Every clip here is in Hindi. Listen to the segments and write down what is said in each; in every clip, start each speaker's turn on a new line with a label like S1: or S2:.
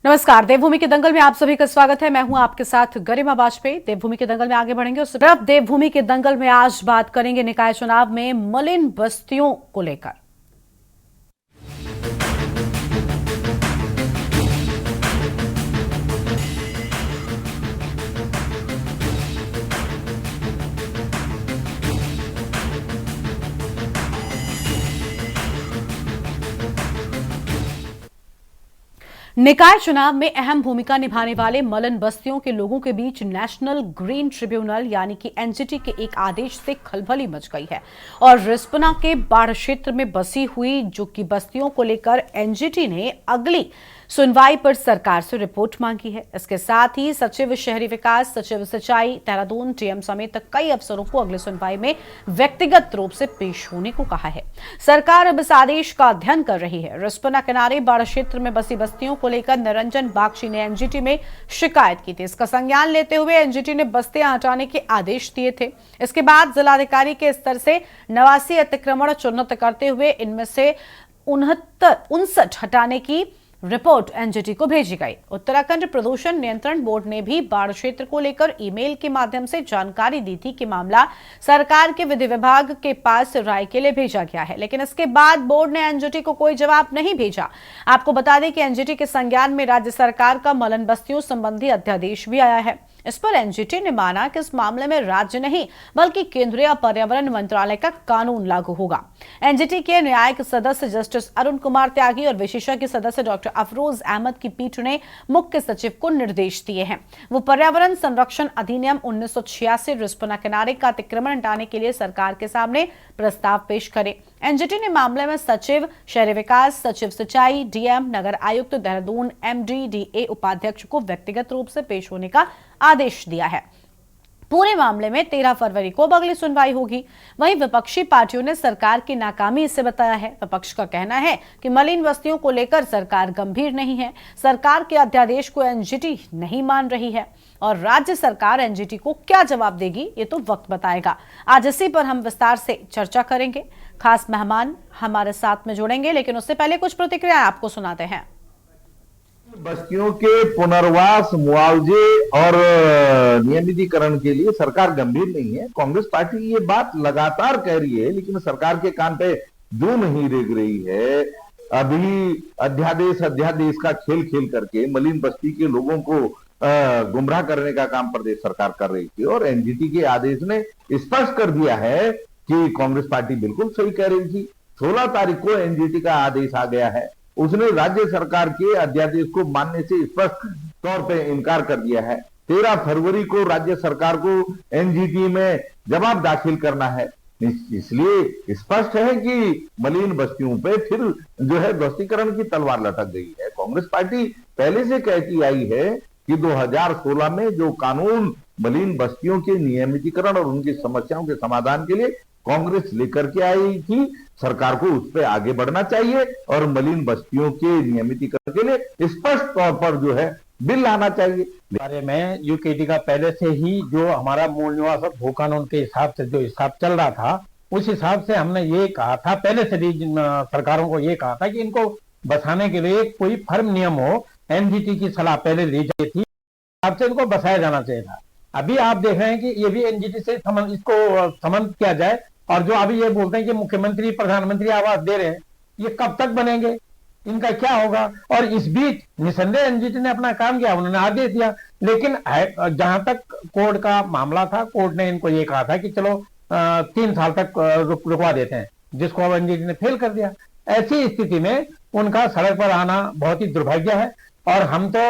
S1: नमस्कार। देवभूमि के दंगल में आप सभी का स्वागत है। मैं हूं आपके साथ गरिमा वाजपेयी। देवभूमि के दंगल में आगे बढ़ेंगे। उस तरफ देवभूमि के दंगल में आज बात करेंगे निकाय चुनाव में मलिन बस्तियों को लेकर। निकाय चुनाव में अहम भूमिका निभाने वाले मलिन बस्तियों के लोगों के बीच नेशनल ग्रीन ट्रिब्यूनल यानी कि एनजीटी के एक आदेश से खलबली मच गई है और रिस्पना के बाढ़ क्षेत्र में बसी हुई जो कि बस्तियों को लेकर एनजीटी ने अगली सुनवाई पर सरकार से रिपोर्ट मांगी है। इसके साथ ही सचिव शहरी विकास, सचिव सिंचाई, देहरादून डीएम समेत कई अफसरों को अगली सुनवाई में व्यक्तिगत रूप से पेश होने को कहा है। सरकार अब इस आदेश का अध्ययन कर रही है। रिस्पना किनारे बाढ़ क्षेत्र में बसी बस्तियों को लेकर निरंजन बागची ने एनजीटी में शिकायत की थी। इसका संज्ञान लेते हुए एनजीटी ने बस्तियां हटाने के आदेश दिए थे। इसके बाद जिलाधिकारी के स्तर से 89 अतिक्रमण चिन्हित करते हुए इनमें से 59 हटाने की रिपोर्ट एनजीटी को भेजी गई। उत्तराखंड प्रदूषण नियंत्रण बोर्ड ने भी बाढ़ क्षेत्र को लेकर ईमेल के माध्यम से जानकारी दी थी कि मामला सरकार के विधि विभाग के पास राय के लिए भेजा गया है, लेकिन इसके बाद बोर्ड ने एनजीटी को कोई जवाब नहीं भेजा। आपको बता दें कि एनजीटी के संज्ञान में राज्य सरकार का मलिन बस्तियों संबंधी अध्यादेश भी आया है। इस पर एनजीटी ने माना कि इस मामले में राज्य नहीं बल्कि केंद्रीय पर्यावरण मंत्रालय का कानून लागू होगा। एनजीटी के न्यायिक सदस्य जस्टिस अरुण कुमार त्यागी और विशेषज्ञ सदस्य डॉक्टर अफरोज अहमद की पीठ ने मुख्य सचिव को निर्देश दिए हैं। वो पर्यावरण संरक्षण अधिनियम 1986 रिस्पना किनारे का अतिक्रमण हटाने के लिए सरकार के सामने प्रस्ताव पेश करे। एनजीटी ने मामले में सचिव शहरी विकास, सचिव सिंचाई, डीएम, नगर आयुक्त देहरादून, एमडीडीए उपाध्यक्ष को व्यक्तिगत रूप से पेश होने का आदेश दिया है। पूरे मामले में 13 फरवरी को अगली सुनवाई होगी। वहीं विपक्षी पार्टियों ने सरकार की नाकामी इसे बताया है। विपक्ष का कहना है कि मलिन बस्तियों को लेकर सरकार गंभीर नहीं है, सरकार के अध्यादेश को एनजीटी नहीं मान रही है और राज्य सरकार एनजीटी को क्या जवाब देगी ये तो वक्त बताएगा। आज इसी पर हम विस्तार से चर्चा करेंगे। खास मेहमान हमारे साथ में जुड़ेंगे, लेकिन उससे पहले कुछ प्रतिक्रियाएं आपको सुनाते हैं।
S2: बस्तियों के पुनर्वास, मुआवजे और नियमितीकरण के लिए सरकार गंभीर नहीं है। कांग्रेस पार्टी ये बात लगातार कह रही है, लेकिन सरकार के कान पे जू नहीं रेंग रही है। अभी अध्यादेश का खेल खेल करके मलिन बस्ती के लोगों को गुमराह करने का काम प्रदेश सरकार कर रही थी और एनजीटी के आदेश ने स्पष्ट कर दिया है कि कांग्रेस पार्टी बिल्कुल सही कह रही थी। 16 तारीख को एनजीटी का आदेश आ गया है। उसने राज्य सरकार के अध्यादेश को मानने से स्पष्ट तौर पे इनकार कर दिया है। 13 फरवरी को राज्य सरकार को एनजीटी में जवाब दाखिल करना है। इसलिए स्पष्ट है कि मलिन बस्तियों पे फिर जो है ध्वस्तीकरण की तलवार लटक गई है। कांग्रेस पार्टी पहले से कहती आई है कि 2016 में जो कानून मलिन बस्तियों के नियमितीकरण और उनकी समस्याओं के समाधान के लिए कांग्रेस लेकर के आई थी, सरकार को उस पर आगे बढ़ना चाहिए और मलिन बस्तियों के नियमितीकरण के लिए स्पष्ट तौर पर जो है बिल लाना चाहिए।
S3: बारे में यूकेटी का पहले से ही जो हमारा मूल निवास और भू कानून के हिसाब से जो हिसाब चल रहा था, उस हिसाब से हमने ये कहा था, पहले से सरकारों को ये कहा था कि इनको बसाने के लिए कोई फर्म नियम हो। एनजीटी की सलाह पहले दी गई थी, हिसाब से इनको बसाया जाना चाहिए था। अभी आप देख रहे हैं कि ये भी एनजीटी से इसको समन किया जाए और जो अभी ये बोलते हैं कि मुख्यमंत्री प्रधानमंत्री आवास दे रहे हैं, ये कब तक बनेंगे, इनका क्या होगा। और इस बीच निसंदेह एनजीटी ने अपना काम किया, उन्होंने आदेश दिया, लेकिन जहां तक कोर्ट का मामला था, कोर्ट ने इनको ये कहा था कि चलो 3 साल तक रुकवा देते हैं, जिसको अब एनजीटी ने फेल कर दिया। ऐसी स्थिति में उनका सड़क पर आना बहुत ही दुर्भाग्य है। और हम तो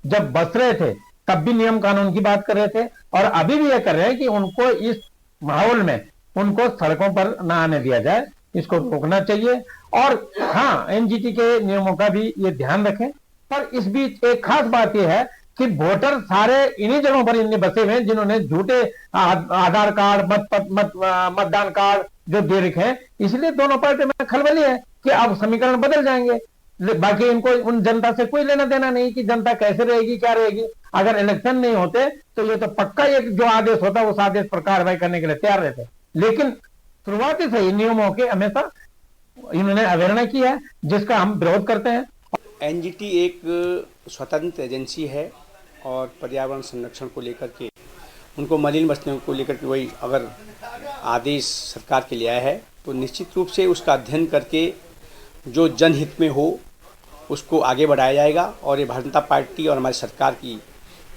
S3: जब बस रहे थे तब भी नियम कानून की बात कर रहे थे और अभी भी ये कर रहे हैं कि उनको इस माहौल में उनको सड़कों पर ना आने दिया जाए, इसको रोकना चाहिए। और हाँ, एनजीटी के नियमों का भी ये ध्यान रखें। पर इस बीच एक खास बात यह है कि वोटर सारे इन्हीं जगहों पर इनने बसे हुए हैं जिन्होंने झूठे आधार कार्ड, मतदान कार्ड जो दे रखे हैं। इसलिए दोनों पार्टी में खलबली है कि अब समीकरण बदल जाएंगे। बाकी इनको उन जनता से कोई लेना देना नहीं कि जनता कैसे रहेगी, क्या रहेगी। अगर इलेक्शन नहीं होते तो ये तो पक्का एक जो आदेश होता है उस आदेश पर कार्रवाई करने के लिए तैयार रहते, लेकिन शुरुआती से नियमों के हमेशा इन्होंने अवहेलना की है, जिसका हम विरोध करते हैं।
S4: एनजीटी एक स्वतंत्र एजेंसी है और पर्यावरण संरक्षण को लेकर के उनको मलिन बस्तियों को लेकर के वही अगर आदेश सरकार के लिए आया है तो निश्चित रूप से उसका अध्ययन करके जो जनहित में हो उसको आगे बढ़ाया जाएगा। और ये भारतीय जनता पार्टी और हमारी सरकार की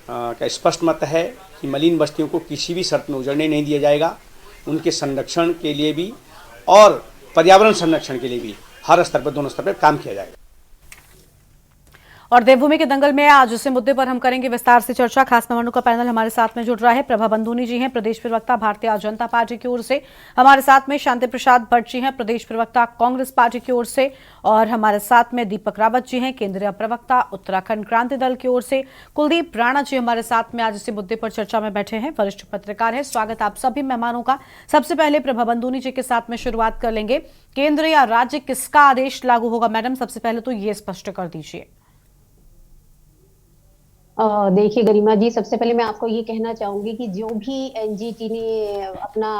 S4: का स्पष्ट मत है कि मलिन बस्तियों को किसी भी शर्त में उजड़ने नहीं दिया जाएगा। उनके संरक्षण के लिए भी और पर्यावरण संरक्षण के लिए भी हर स्तर पर, दोनों स्तर पर काम किया जाएगा।
S1: और देवभूमि के दंगल में आज इस मुद्दे पर हम करेंगे विस्तार से चर्चा। खास मेहमानों का पैनल हमारे साथ में जुड़ रहा है। प्रभा बंधुनी जी हैं, प्रदेश प्रवक्ता भारतीय जनता पार्टी की ओर से। हमारे साथ में शांति प्रसाद भट्ट जी हैं, प्रदेश प्रवक्ता कांग्रेस पार्टी की ओर से। और हमारे साथ में दीपक रावत जी हैं, केंद्रीय प्रवक्ता उत्तराखंड क्रांति दल की ओर से। कुलदीप राणा जी हमारे साथ में आज इसी मुद्दे पर चर्चा में बैठे हैं, वरिष्ठ पत्रकार हैं। स्वागत आप सभी मेहमानों का। सबसे पहले प्रभा बंधुनी जी के साथ में शुरुआत कर लेंगे। केंद्र या राज्य किसका आदेश लागू होगा मैडम, सबसे पहले तो ये स्पष्ट कर दीजिए।
S5: देखिए गरिमा जी, सबसे पहले मैं आपको ये कहना चाहूंगी कि जो भी एनजीटी ने अपना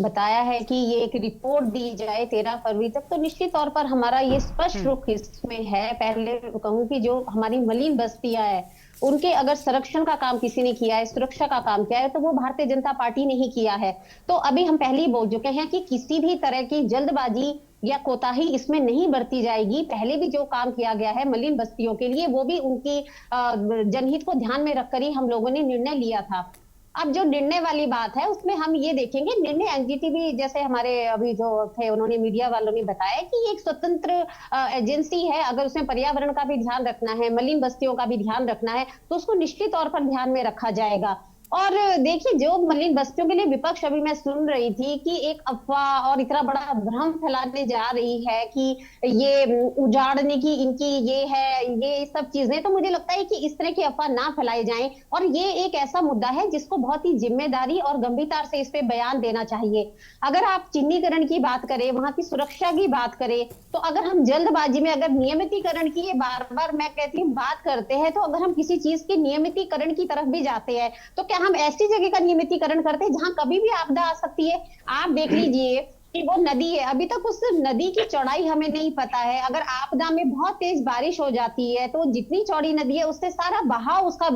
S5: बताया है कि ये एक रिपोर्ट दी जाए 13 फरवरी तक, तो निश्चित तौर पर हमारा ये स्पष्ट रुख इसमें है। पहले कहूँ कि जो हमारी मलिन बस्तियां है उनके अगर संरक्षण का काम किसी ने किया है, सुरक्षा का काम किया है, तो वो भारतीय जनता पार्टी ने ही किया है। तो अभी हम पहले ही बोल चुके हैं कि किसी भी तरह की जल्दबाजी या कोताही इसमें नहीं बरती जाएगी। पहले भी जो काम किया गया है मलिन बस्तियों के लिए, वो भी उनकी जनहित को ध्यान में रखकर ही हम लोगों ने निर्णय लिया था। अब जो निर्णय वाली बात है उसमें हम ये देखेंगे, निर्णय एनजीटी भी जैसे हमारे अभी जो थे उन्होंने मीडिया वालों ने बताया कि ये एक स्वतंत्र एजेंसी है। अगर उसमें पर्यावरण का भी ध्यान रखना है, मलिन बस्तियों का भी ध्यान रखना है, तो उसको निश्चित तौर पर ध्यान में रखा जाएगा। और देखिए, जो मलिन बस्तियों के लिए विपक्ष, अभी मैं सुन रही थी कि एक अफवाह और इतना बड़ा भ्रम फैलाने जा रही है कि ये उजाड़ने की इनकी ये है, ये सब चीजें, तो मुझे लगता है कि इस तरह की अफवाह ना फैलाई जाएं। और ये एक ऐसा मुद्दा है जिसको बहुत ही जिम्मेदारी और गंभीरता से इस पे बयान देना चाहिए। अगर आप चिन्हीकरण की बात करें, वहां की सुरक्षा की बात करें, तो अगर हम जल्दबाजी में अगर नियमितीकरण की, बार बार मैं कहती हूँ, बात करते हैं, तो अगर हम किसी चीज के नियमितीकरण की तरफ भी जाते हैं तो क्या हम ऐसी जगह का नियमितीकरण करते हैं जहां कभी भी आपदा आ सकती है। आप देख लीजिए कि वो नदी है, अभी तक उस नदी की चौड़ाई हमें नहीं पता है। अगर आपदा में बहुत तेज बारिश हो जाती है तो जितनी चौड़ी नदी है उससे सारा बहाव उसका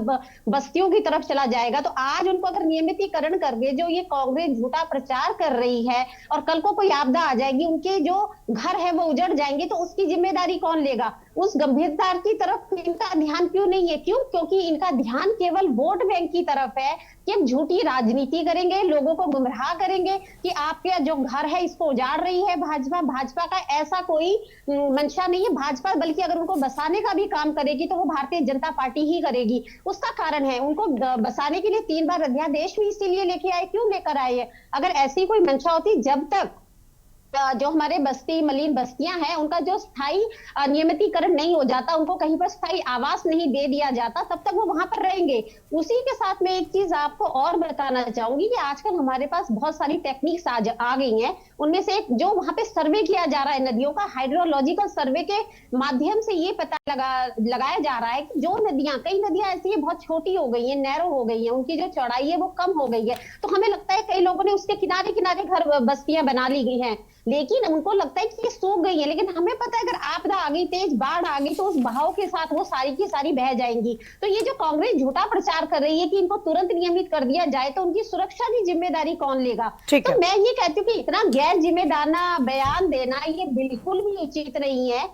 S5: बस्तियों की तरफ चला जाएगा। तो आज उनको अगर नियमितीकरण करके, जो ये कांग्रेस झूठा प्रचार कर रही है, और कल को कोई आपदा आ जाएगी, उनके जो घर है वो उजड़ जाएंगे, तो उसकी जिम्मेदारी कौन लेगा? उस गंभीरता की तरफ इनका ध्यान क्यों नहीं है? क्यों? क्योंकि इनका ध्यान केवल वोट बैंक की तरफ है कि हम झूठी राजनीति करेंगे, लोगों को गुमराह करेंगे कि आपके जो घर है इसको उजाड़ रही है भाजपा। भाजपा का ऐसा कोई मंशा नहीं है। भाजपा बल्कि अगर उनको बसाने का भी काम करेगी तो वो भारतीय जनता पार्टी ही करेगी। उसका कारण है, उनको बसाने के लिए 3 बार अध्यादेश भी इसीलिए लेके आए। क्यों लेकर आए है? अगर ऐसी कोई मंशा होती, जब तक जो हमारे बस्ती मलिन बस्तियां हैं उनका जो स्थायी नियमितीकरण नहीं हो जाता, उनको कहीं पर स्थायी आवास नहीं दे दिया जाता, तब तक वो वहां पर रहेंगे। उसी के साथ में एक चीज आपको और बताना चाहूंगी कि आजकल हमारे पास बहुत सारी टेक्निक्स आ गई हैं। उनमें से एक जो वहां पे सर्वे किया जा रहा है नदियों का, हाइड्रोलॉजिकल सर्वे के माध्यम से ये पता लगाया जा रहा है कि जो नदियां, कई नदियां ऐसी है बहुत छोटी हो गई है, नैरो हो गई है, उनकी जो चौड़ाई है वो कम हो गई है। तो हमें लगता है कई लोगों ने उसके किनारे किनारे घर बस्तियां बना ली गई हैं, लेकिन उनको लगता है कि ये सूख गई है। लेकिन हमें पता है अगर आपदा आ गई, तेज बाढ़ आ गई, तो उस बहाव के साथ वो सारी की सारी बह जाएंगी। तो ये जो कांग्रेस झूठा प्रचार कर रही है कि इनको तुरंत नियमित कर दिया जाए, तो उनकी सुरक्षा की जिम्मेदारी कौन लेगा? तो मैं ये कहती हूँ कि इतना गैर जिम्मेदाराना बयान देना ये बिल्कुल भी उचित नहीं है।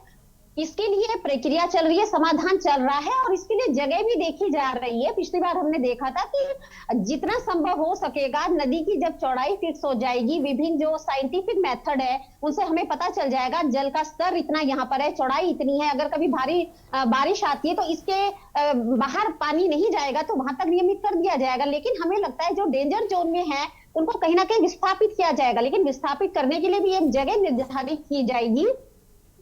S5: इसके लिए प्रक्रिया चल रही है, समाधान चल रहा है, और इसके लिए जगह भी देखी जा रही है। पिछली बार हमने देखा था कि जितना संभव हो सकेगा, नदी की जब चौड़ाई फिक्स हो जाएगी, विभिन्न जो साइंटिफिक मेथड है उनसे हमें पता चल जाएगा जल का स्तर इतना यहाँ पर है, चौड़ाई इतनी है, अगर कभी भारी बारिश आती है तो इसके बाहर पानी नहीं जाएगा, तो वहां तक नियमित कर दिया जाएगा। लेकिन हमें लगता है जो डेंजर जोन में है उनको कहीं ना कहीं विस्थापित किया जाएगा। लेकिन विस्थापित करने के लिए भी एक जगह निर्धारित की जाएगी।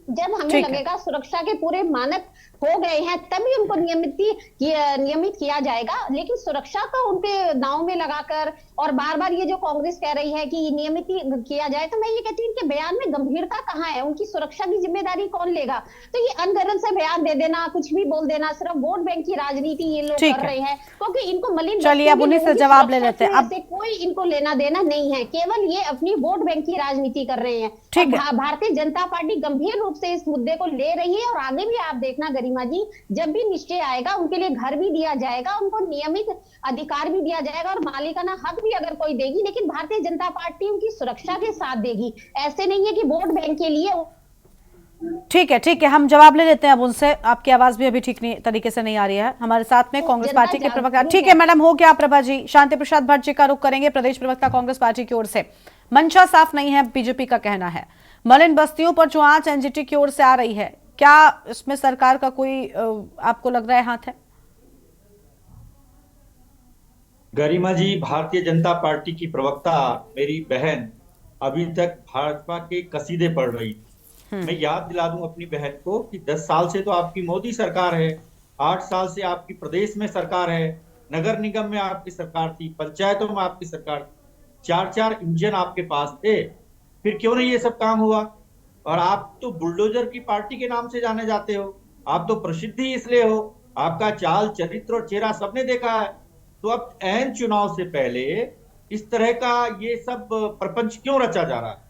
S5: जब हमें लगेगा सुरक्षा के पूरे मानक हो गए हैं तभी उनको नियमित किया जाएगा। लेकिन सुरक्षा को उनके दांव में लगाकर और बार बार ये जो कांग्रेस कह रही है कि नियमित किया जाए, तो मैं ये कहती हूँ इनके बयान में गंभीरता कहाँ है? उनकी सुरक्षा की जिम्मेदारी कौन लेगा? तो ये अनगढ़ से बयान दे देना, कुछ भी बोल देना, सिर्फ वोट बैंक की राजनीति ये लोग कर रहे हैं, क्योंकि इनको मलिन
S1: चलिए अब उन्हीं से जवाब ले लेते हैं। अब
S5: कोई इनको लेना देना नहीं है, केवल ये अपनी वोट बैंक की राजनीति कर रहे हैं।
S1: ठीक है,
S5: भारतीय जनता पार्टी गंभीर रूप से इस मुद्दे को ले रही है और आगे भी आप देखना गरिमा जी, जब भी निश्चय आएगा उनके लिए घर भी दिया जाएगा, उनको नियमित अधिकार भी दिया जाएगा और मालिकाना हक भी अगर कोई देगी, लेकिन भारतीय जनता पार्टी उनकी सुरक्षा के साथ देगी। ऐसे नहीं है कि वोट बैंक के लिए।
S1: ठीक है, हम जवाब ले लेते हैं अब उनसे। आपकी आवाज भी अभी ठीक नहीं तरीके से नहीं आ रही है। हमारे साथ में कांग्रेस पार्टी के प्रवक्ता, ठीक है मैडम, हो गया प्रभा जी। शांति प्रसाद भट्ट जी का रुख करेंगे, प्रदेश प्रवक्ता कांग्रेस पार्टी की ओर से। मंशा साफ नहीं है, बीजेपी का कहना है। मलिन बस्तियों पर जो आंच एनजीटी की ओर से आ रही है, क्या इसमें सरकार का कोई आपको लग रहा है हाथ है?
S6: गरिमा जी, भारतीय जनता पार्टी की प्रवक्ता मेरी बहन अभी तक भाजपा के कसीदे पढ़ रही थी। मैं याद दिला दूं अपनी बहन को कि 10 साल से तो आपकी मोदी सरकार है, 8 साल से आपकी प्रदेश में सरकार है, नगर निगम में आपकी सरकार थी, पंचायतों में आपकी सरकार थी, 4-4 इंजन आपके पास थे, फिर क्यों नहीं ये सब काम हुआ? और आप तो बुलडोजर की पार्टी के नाम से जाने जाते हो, आप तो प्रसिद्ध ही इसलिए हो, आपका चाल चरित्र और चेहरा सबने देखा है। तो अब ऐन चुनाव से पहले इस तरह का ये सब प्रपंच क्यों रचा जा रहा है?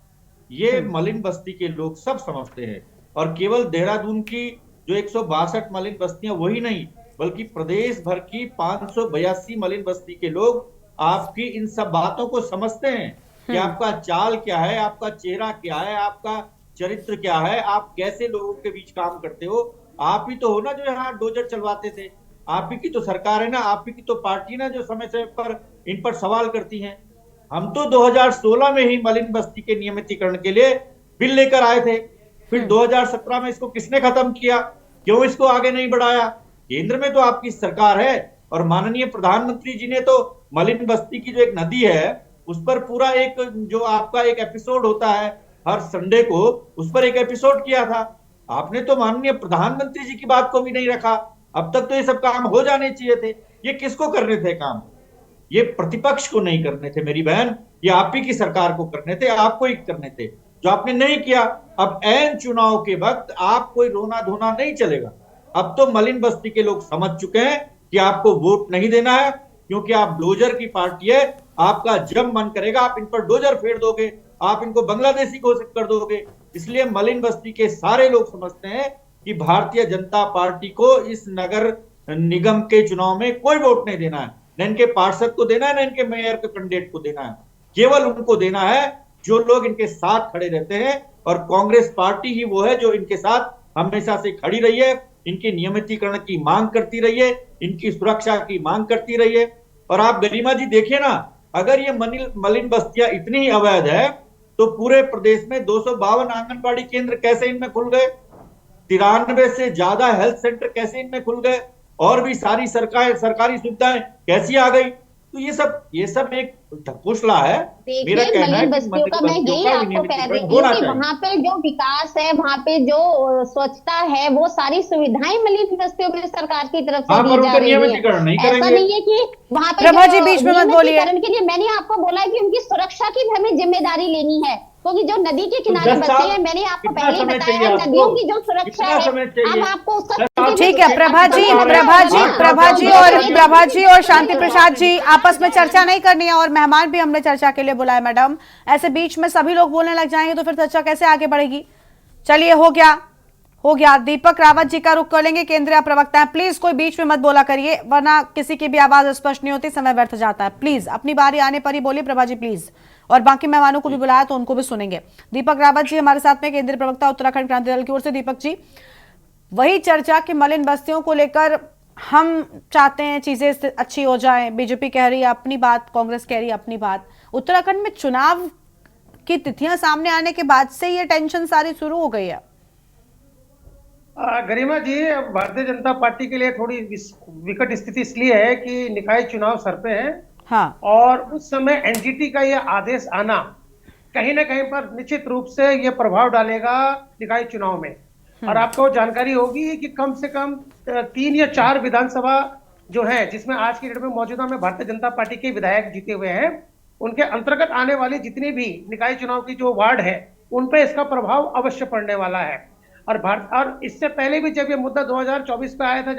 S6: ये मलिन बस्ती के लोग सब समझते हैं। और केवल देहरादून की जो 162 मलिन बस्तियां वही नहीं, बल्कि प्रदेश भर की 582 मलिन बस्ती के लोग आपकी इन सब बातों को समझते हैं कि आपका चाल क्या है, आपका चेहरा क्या है, आपका चरित्र क्या है, आप कैसे लोगों के बीच काम करते हो। आप ही तो हो ना जो यहाँ डोजर चलवाते थे, आप ही की तो सरकार है ना, आप ही की तो पार्टी ना जो समय समय पर इन पर सवाल करती है। हम तो 2016 में ही मलिन बस्ती के नियमितीकरण के लिए बिल लेकर आए थे, फिर 2017 में इसको किसने खत्म किया? क्यों इसको आगे नहीं बढ़ाया? केंद्र में तो आपकी सरकार है और माननीय प्रधानमंत्री जी ने तो मलिन बस्ती की जो एक नदी है उस पर पूरा एक जो आपका एक एपिसोड होता है हर संडे को, उस पर एक एपिसोड किया था। आपने तो माननीय प्रधानमंत्री जी की बात को भी नहीं रखा। अब तक तो ये सब काम हो जाने चाहिए थे। ये किसको करने थे काम? ये प्रतिपक्ष को नहीं करने थे मेरी बहन, ये आप ही की सरकार को करने थे, आपको ही करने थे, जो आपने नहीं किया। अब ऐन चुनाव के वक्त आप कोई रोना धोना नहीं चलेगा। अब तो मलिन बस्ती के लोग समझ चुके हैं कि आपको वोट नहीं देना है, क्योंकि आप डोजर की पार्टी है। आपका जब मन करेगा आप इन पर डोजर फेर दोगे, आप इनको बांग्लादेशी घोषित कर दोगे। इसलिए मलिन बस्ती के सारे लोग समझते हैं कि भारतीय जनता पार्टी को इस नगर निगम के चुनाव में कोई वोट नहीं देना है, न इनके पार्षद को देना है, न इनके मेयर के कैंडिडेट को देना है। केवल उनको देना है जो लोग इनके साथ खड़े रहते हैं, और कांग्रेस पार्टी ही वो है जो इनके साथ हमेशा से खड़ी रही है, इनके नियमितीकरण की मांग करती रही है, इनकी सुरक्षा की मांग करती रही है। और आप गरिमा जी देखिए ना, अगर ये मलिन बस्तियां इतनी ही अवैध है तो पूरे प्रदेश में 252 आंगनबाड़ी केंद्र कैसे इनमें खुल गए? 93 से ज्यादा हेल्थ सेंटर कैसे इनमें खुल गए? और भी सारी सरकारी सुविधाएं कैसी आ गई? तो ये सब एक ढकोसला है। मेरा कहना है कि
S5: बस्तियों का मैं यही आपको कह रही हूँ कि वहाँ पे जो विकास है, वहाँ पे जो स्वच्छता है, वो सारी सुविधाएं मलिन बस्तियों में सरकार की तरफ से दी जा रही है। ऐसा नहीं है कि वहाँ पे
S1: प्रभा जी बीच में मत बोलिए।
S5: के लिए मैंने आपको बोला है कि उनकी सुरक्षा की भी हमें जिम्मेदारी लेनी है, क्योंकि जो नदी के किनारे बस्ती है, मैंने आपको पहले ही बताया, नदियों की जो सुरक्षा है, अब आपको
S1: ठीक है। प्रभा जी और शांति प्रसाद जी आपस में चर्चा नहीं करनी है, और मेहमान भी हमने चर्चा के लिए बुलाया मैडम। ऐसे बीच में सभी लोग बोलने लग जाएंगे तो फिर चर्चा कैसे आगे बढ़ेगी? चलिए हो गया। दीपक रावत जी का रुख कर लेंगे, केंद्रीय प्रवक्ता है। प्लीज कोई बीच में मत बोला करिए, वरना किसी की भी आवाज स्पष्ट नहीं होती, समय व्यर्थ जाता है। प्लीज अपनी बारी आने पर ही बोलिए प्रभा जी प्लीज, और बाकी मेहमानों को भी बुलाया तो उनको भी सुनेंगे। दीपक रावत जी हमारे साथ में, केंद्रीय प्रवक्ता उत्तराखंड क्रांति दल की ओर से। दीपक जी, वही चर्चा कि मलिन बस्तियों को लेकर हम चाहते हैं चीजें अच्छी हो जाएं, बीजेपी कह रही है अपनी बात, कांग्रेस कह रही है अपनी बात। उत्तराखंड में चुनाव की तिथियां सामने आने के बाद से ये टेंशन सारी शुरू हो गई है।
S7: गरिमा जी, भारतीय जनता पार्टी के लिए थोड़ी विकट स्थिति इसलिए है कि निकाय चुनाव सर पे है।
S1: हाँ।
S7: और उस समय एनजीटी का यह आदेश आना कहीं ना कहीं पर निश्चित रूप से यह प्रभाव डालेगा निकाय चुनाव में। और आपको जानकारी होगी कि कम से कम 3 या 4 विधानसभा जो है, जिसमें आज की डेट में मौजूदा में भारतीय जनता पार्टी के विधायक जीते हुए हैं, उनके अंतर्गत आने वाली जितनी भी निकाय चुनाव की जो वार्ड है, उन पे इसका प्रभाव अवश्य पड़ने वाला है। और इससे पहले भी जब ये मुद्दा 2024 पे आया था,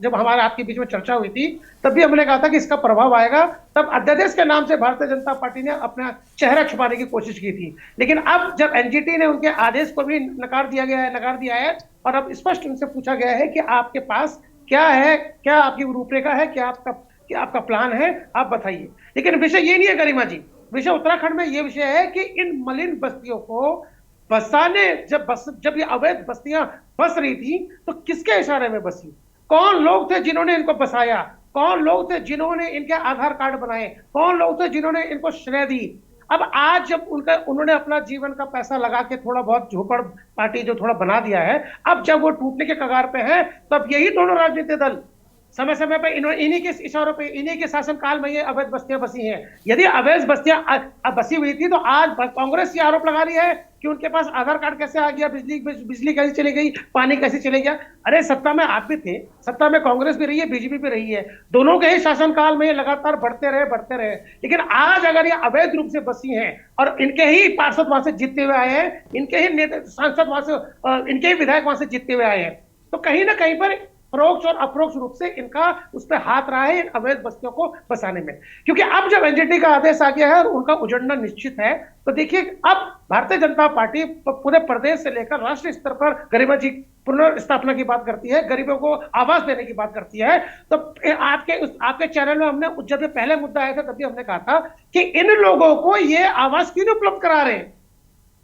S7: जब हमारे आपके बीच में चर्चा हुई थी, तब भी हमने कहा था कि इसका प्रभाव आएगा। तब अध्यादेश के नाम से भारतीय जनता पार्टी ने अपना चेहरा छुपाने की कोशिश की थी, लेकिन अब जब एनजीटी ने उनके आदेश को भी नकार दिया है और अब स्पष्ट उनसे पूछा गया है कि आपके पास क्या है, क्या आपकी रूपरेखा है, क्या आपका प्लान है, आप बताइए। लेकिन विषय ये नहीं है गरिमा जी, विषय उत्तराखंड में ये विषय है कि इन मलिन बस्तियों को बसाने, जब ये अवैध बस्तियां बस रही थी, तो किसके इशारे में बसी? कौन लोग थे जिन्होंने इनको बसाया? कौन लोग थे जिन्होंने इनके आधार कार्ड बनाए? कौन लोग थे जिन्होंने इनको श्रेय दी? अब आज जब उन्होंने अपना जीवन का पैसा लगा के थोड़ा बहुत झोपड़ पार्टी जो थोड़ा बना दिया है, अब जब वो टूटने के कगार पे है, तब यही दोनों राजनीतिक दल समय समय पे इन्हीं के इशारों पे, इन्हीं के शासनकाल में ये अवैध बस्तियां बसी हैं। यदि अवैध बस्तियां बसी हुई थी, तो आज कांग्रेस ये आरोप लगा रही है कि उनके पास आधार कार्ड कैसे आ गया, बिजली कैसे चली गई, पानी कैसे चले गया। अरे सत्ता में आप भी थे, सत्ता में कांग्रेस भी रही है, बीजेपी भी रही है, दोनों के ही शासनकाल में ये लगातार बढ़ते रहे। लेकिन आज अगर ये अवैध रूप से बसी हैं और इनके ही पार्षद वहां से जीतते हुए आए हैं, इनके ही सांसद वहां से, इनके ही विधायक वहां से जीतते हुए आए हैं, तो कहीं ना कहीं पर परोक्ष और अप्रोक्ष रूप से इनका उस पर हाथ रहा है इन अवैध बस्तियों को बसाने में। क्योंकि अब जब एनजीटी का आदेश आ गया है और उनका उजड़ना निश्चित है, तो देखिए अब भारतीय जनता पार्टी पूरे प्रदेश से लेकर राष्ट्रीय स्तर पर गरिमा जी पुनर्स्थापना की बात करती है, गरीबों को आवास देने की बात करती है। तो आपके चैनल में हमने जब ये पहले मुद्दा आया था, तभी हमने कहा था कि इन लोगों को ये आवास क्यों उपलब्ध करा रहे हैं?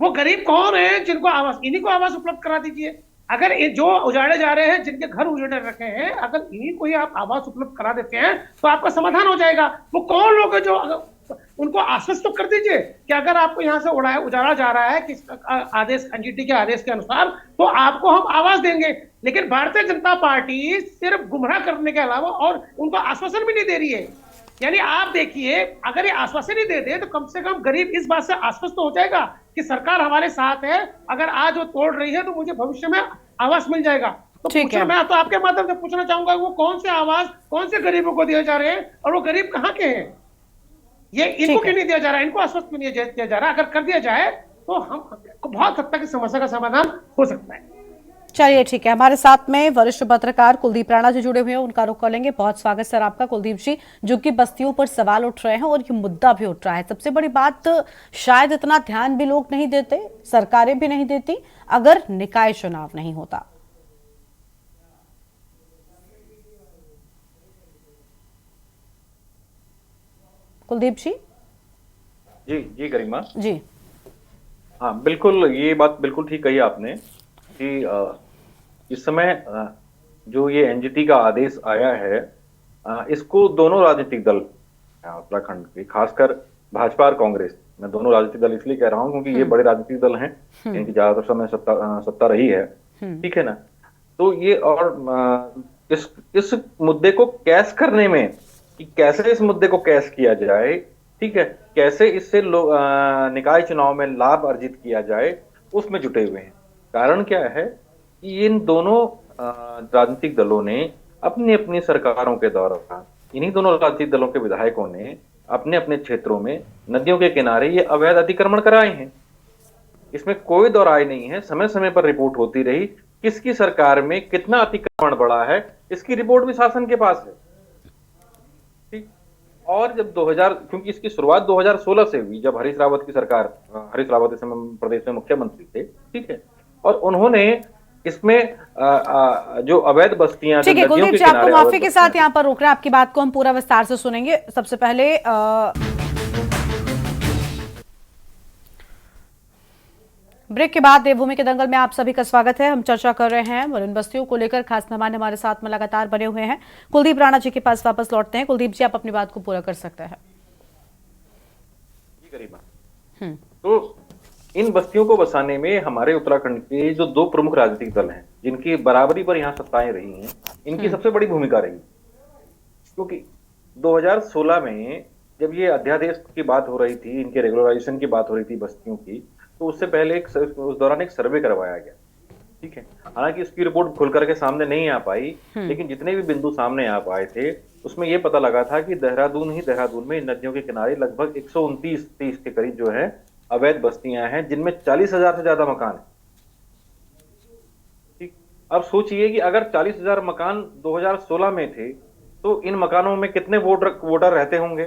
S7: वो गरीब कौन है जिनको आवास, इन्हीं को आवास उपलब्ध करा दीजिए। अगर जो उजाड़े जा रहे हैं, जिनके घर उजाड़े रखे हैं, अगर इन्हीं को ही आप आवास उपलब्ध करा देते हैं, तो आपका समाधान हो जाएगा। वो कौन लोग हैं जो, उनको आश्वस्त तो कर दीजिए कि अगर आपको यहाँ से उजाड़ा जा रहा है किस आदेश, एनजीटी के आदेश के अनुसार, तो आपको हम आवास देंगे। लेकिन भारतीय जनता पार्टी सिर्फ गुमराह करने के अलावा और उनको आश्वासन भी नहीं दे रही है। यानी आप देखिए, अगर ये आश्वासन ही दे दे, तो कम से कम गरीब इस बात से आश्वस्त हो जाएगा कि सरकार हमारे साथ है, अगर आज वो तोड़ रही है तो मुझे भविष्य में आवास मिल जाएगा। तो मैं तो आपके माध्यम से पूछना चाहूंगा, वो कौन से आवास, कौन से गरीबों को दिए जा रहे हैं, और वो गरीब कहाँ के हैं? ये इनको क्यों नहीं दिया जा रहा है? इनको आश्वस्त क्यों नहीं दिया जा रहा? अगर कर दिया जाए तो हम बहुत हद तक इस समस्या का समाधान हो सकता है।
S1: चलिए ठीक है, हमारे साथ में वरिष्ठ पत्रकार कुलदीप राणा जी जुड़े हुए हैं, उनका रुख कर लेंगे। बहुत स्वागत सर आपका कुलदीप जी, जो कि बस्तियों पर सवाल उठ रहे हैं और ये मुद्दा भी उठ रहा है। सबसे बड़ी बात, शायद इतना ध्यान भी लोग नहीं देते, सरकारें भी नहीं देती, अगर निकाय चुनाव नहीं होता। कुलदीप जी।
S8: जी गरिमा
S1: जी।
S8: हाँ बिल्कुल, ये बात बिल्कुल ठीक कही आपने कि इस समय जो ये एनजीटी का आदेश आया है, इसको दोनों राजनीतिक दल उत्तराखंड के, खासकर भाजपा और कांग्रेस, मैं दोनों राजनीतिक दल इसलिए कह रहा हूं क्योंकि ये बड़े राजनीतिक दल हैं, इनकी ज्यादातर समय सत्ता रही है, ठीक है ना। तो ये और इस मुद्दे को कैश करने में, कि कैसे इस मुद्दे को कैश किया जाए, ठीक है, कैसे इससे निकाय चुनाव में लाभ अर्जित किया जाए, उसमें जुटे हुए हैं। कारण क्या है कि इन दोनों राजनीतिक दलों ने अपनी अपनी सरकारों के दौरान, इन्हीं दोनों राजनीतिक दलों के विधायकों ने अपने अपने क्षेत्रों में नदियों के किनारे ये अवैध अतिक्रमण कराए हैं। इसमें कोई दो राय नहीं है, समय समय पर रिपोर्ट होती रही, किसकी सरकार में कितना अतिक्रमण बढ़ा है, इसकी रिपोर्ट भी शासन के पास है, ठीक। और जब 2000, क्योंकि इसकी शुरुआत 2016 से हुई, जब हरीश रावत की सरकार, हरीश रावत इस समय प्रदेश में मुख्यमंत्री थे, ठीक है, और उन्होंने इसमें जो अवैध बस्तियां,
S1: ठीक है कुलदीप जी, आपको माफी के साथ यहाँ पर रोक रहे हैं, आपकी बात को हम पूरा विस्तार से सुनेंगे। सबसे पहले ब्रेक के बाद देवभूमि के दंगल में आप सभी का स्वागत है। हम चर्चा कर रहे हैं मलिन बस्तियों को लेकर, खास मेहमान हमारे साथ में लगातार बने हुए हैं। कुलदीप राणा जी के पास वापस लौटते हैं। कुलदीप जी, आप अपनी बात को पूरा कर सकते हैं।
S8: तो इन बस्तियों को बसाने में हमारे उत्तराखंड के जो दो प्रमुख राजनीतिक दल हैं, जिनकी बराबरी पर यहाँ सत्ताएं रही हैं, इनकी सबसे बड़ी भूमिका रही। क्योंकि 2016 में जब ये अध्यादेश की बात हो रही थी, इनके रेगुलराइजेशन की बात हो रही थी बस्तियों की, तो उससे पहले उस दौरान एक सर्वे करवाया गया, ठीक है। हालांकि उसकी रिपोर्ट खुल करके सामने नहीं आ पाई, लेकिन जितने भी बिंदु सामने आ पाए थे उसमें यह पता लगा था कि देहरादून में इन नदियों के किनारे लगभग 129-30 के करीब जो है अवैध बस्तियां हैं, जिनमें 40,000 से ज्यादा मकान है। ठीक, अब सोचिए कि अगर 40,000 मकान 2016 में थे तो इन मकानों में कितने वोटर रहते होंगे।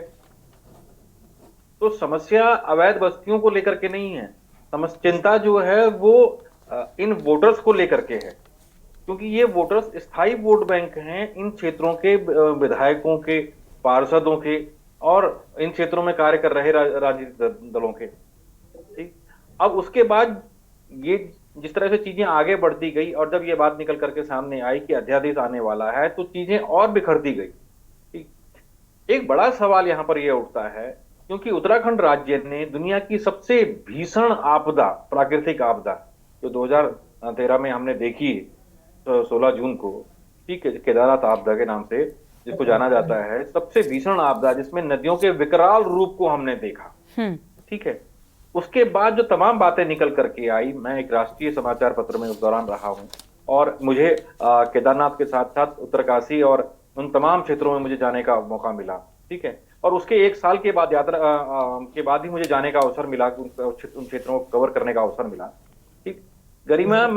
S8: तो समस्या अवैध बस्तियों को लेकर के नहीं है, चिंता जो है वो इन वोटर्स को लेकर के है, क्योंकि ये वोटर्स स्थायी वोट बैंक हैं इन क्षेत्रों के विधायकों के, पार्षदों के और इन क्षेत्रों में कार्य कर रहे राजनीतिक दलों के। ठीक, अब उसके बाद ये जिस तरह से चीजें आगे बढ़ती गई और जब ये बात निकल करके सामने आई कि अध्यादेश आने वाला है तो चीजें और बिखरती गई। ठीक, एक बड़ा सवाल यहां पर यह उठता है, क्योंकि उत्तराखंड राज्य ने दुनिया की सबसे भीषण आपदा, प्राकृतिक आपदा जो 2013 में हमने देखी, तो 16 जून को, ठीक है, केदारनाथ आपदा के नाम से जिसको जाना जाता है, सबसे भीषण आपदा जिसमें नदियों के विकराल रूप को हमने देखा। ठीक है, उसके बाद जो तमाम बातें निकल करके आई, मैं एक राष्ट्रीय समाचार पत्र में उस दौरान रहा हूं और मुझे केदारनाथ के साथ साथ उत्तरकाशी और उन तमाम क्षेत्रों में मुझे जाने का मौका मिला। ठीक है, और उसके 1 साल के बाद यात्रा के बाद ही मुझे जाने का अवसर मिला, उन क्षेत्रों को कवर करने का अवसर मिला। ठीक, गरिमा,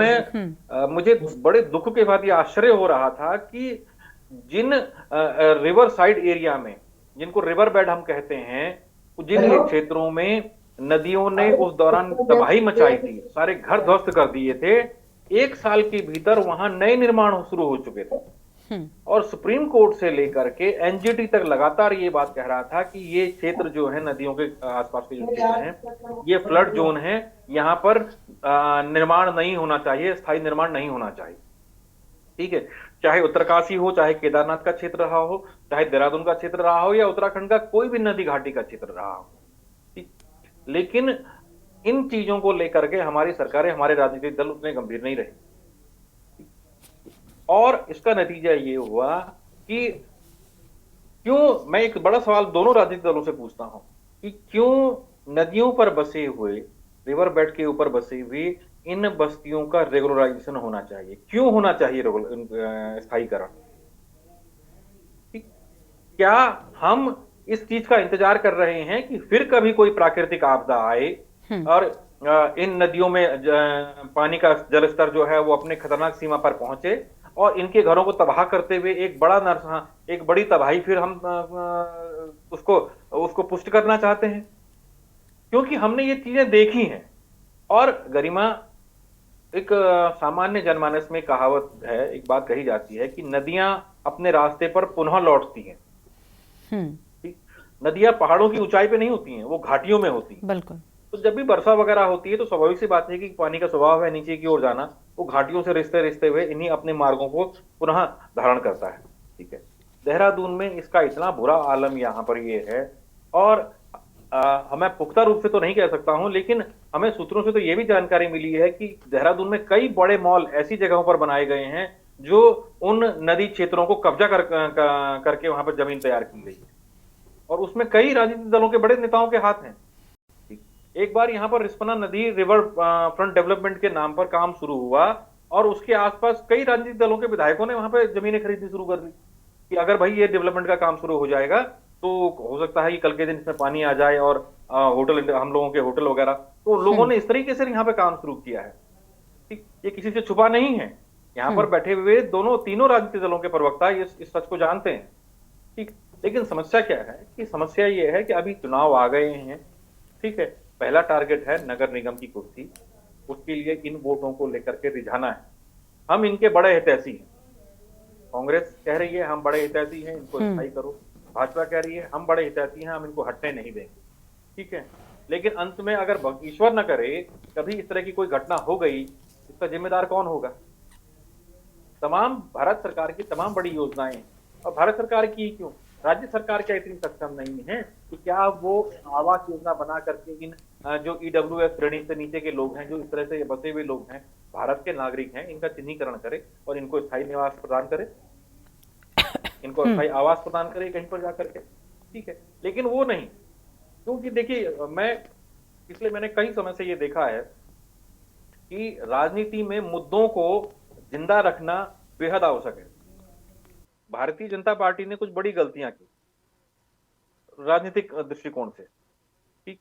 S8: मुझे बड़े दुख के बाद ये आश्चर्य हो रहा था कि जिन रिवर साइड एरिया में, जिनको रिवर बेड हम कहते हैं, जिन क्षेत्रों में नदियों ने उस दौरान तबाही मचाई थी, सारे घर ध्वस्त कर दिए थे, 1 साल के भीतर वहां नए निर्माण शुरू हो चुके थे। और सुप्रीम कोर्ट से लेकर के एनजीटी तक लगातार ये बात कह रहा था कि ये क्षेत्र जो है, नदियों के आसपास के जो क्षेत्र हैं, ये फ्लड जोन है, यहाँ पर निर्माण नहीं होना चाहिए, स्थायी निर्माण नहीं होना चाहिए। ठीक है, चाहे उत्तरकाशी हो, चाहे केदारनाथ का क्षेत्र रहा हो, चाहे देहरादून का क्षेत्र रहा हो या उत्तराखंड का कोई भी नदी घाटी का क्षेत्र रहा हो। लेकिन इन चीजों को लेकर के हमारी सरकारें, हमारे राजनीतिक दल उतने गंभीर नहीं रहे और इसका नतीजा ये हुआ कि क्यों, मैं एक बड़ा सवाल दोनों राजनीतिक दलों से पूछता हूं कि क्यों नदियों पर बसे हुए, रिवर बेड के ऊपर बसे हुए इन बस्तियों का रेगुलराइजेशन होना चाहिए, क्यों होना चाहिए स्थायीकरण। क्या हम इस चीज का इंतजार कर रहे हैं कि फिर कभी कोई प्राकृतिक आपदा आए और इन नदियों में पानी का जल स्तर जो है वो अपने खतरनाक सीमा पर पहुंचे और इनके घरों को तबाह करते हुए एक बड़ी तबाही फिर हम उसको पुष्ट करना चाहते हैं, क्योंकि हमने ये चीजें देखी हैं। और गरिमा, एक सामान्य जनमानस में कहावत है, एक बात कही जाती है कि नदियां अपने रास्ते पर पुनः लौटती हैं। नदियां पहाड़ों की ऊंचाई पे नहीं होती हैं, वो घाटियों में होती हैं।
S1: बिल्कुल।
S8: तो जब भी वर्षा वगैरह होती है तो स्वाभाविक सी बात है कि पानी का स्वभाव है नीचे की ओर जाना, वो घाटियों से रिश्ते हुए इन्हीं अपने मार्गों को पुनः धारण करता है। ठीक है, देहरादून में इसका इतना बुरा आलम यहाँ पर ये है और हमें पुख्ता रूप से तो नहीं कह सकता हूं, लेकिन हमें सूत्रों से तो ये भी जानकारी मिली है कि देहरादून में कई बड़े मॉल ऐसी जगहों पर बनाए गए हैं जो उन नदी क्षेत्रों को कब्जा करके वहां पर जमीन तैयार की गई है और उसमें कई राजनीतिक दलों के बड़े नेताओं के हाथ हैं। एक बार यहाँ पर रिस्पना नदी रिवर फ्रंट डेवलपमेंट के नाम पर काम शुरू हुआ और उसके आसपास कई राजनीतिक दलों के विधायकों ने वहां पर जमीनें खरीदनी शुरू कर दी कि अगर भाई ये डेवलपमेंट का काम शुरू हो जाएगा तो हो सकता है कि कल के दिन इसमें पानी आ जाए और होटल, हम लोगों के होटल वगैरह, तो लोगों ने इस तरीके से यहाँ पे काम शुरू किया है। ठीक, ये किसी से छुपा नहीं है, यहाँ पर बैठे हुए तीनों राजनीतिक दलों के प्रवक्ता इस सच को जानते हैं। ठीक, लेकिन समस्या क्या है कि समस्या ये है कि अभी चुनाव आ गए हैं। ठीक है, पहला टारगेट है नगर निगम की कुर्सी, उसके लिए इन वोटों को लेकर के रिझाना है। हम इनके बड़े हितैषी हैं, कांग्रेस कह रही है हम बड़े हितैषी हैं, इनको स्थायी करो, भाजपा कह रही है हम बड़े हितैषी हैं, हम इनको हटने नहीं देंगे। ठीक है, लेकिन अंत में अगर ईश्वर न करे कभी इस तरह की कोई घटना हो गई, इसका जिम्मेदार कौन होगा। तमाम भारत सरकार की तमाम बड़ी योजनाएं, और भारत सरकार की क्यों, राज्य सरकार क्या इतनी सक्षम नहीं है कि क्या वो आवास योजना बना करके इन जो EWS श्रेणी से नीचे के लोग हैं, जो इस तरह से बसे हुए लोग हैं, भारत के नागरिक हैं, इनका चिन्हीकरण करे और इनको स्थायी निवास प्रदान करे, इनको स्थायी आवास प्रदान करे कहीं पर जाकर के। ठीक है, लेकिन वो नहीं, क्योंकि देखिए मैंने कई समय से ये देखा है कि राजनीति में मुद्दों को जिंदा रखना बेहद आवश्यक है। भारतीय जनता पार्टी ने कुछ बड़ी गलतियां की राजनीतिक दृष्टिकोण से। कि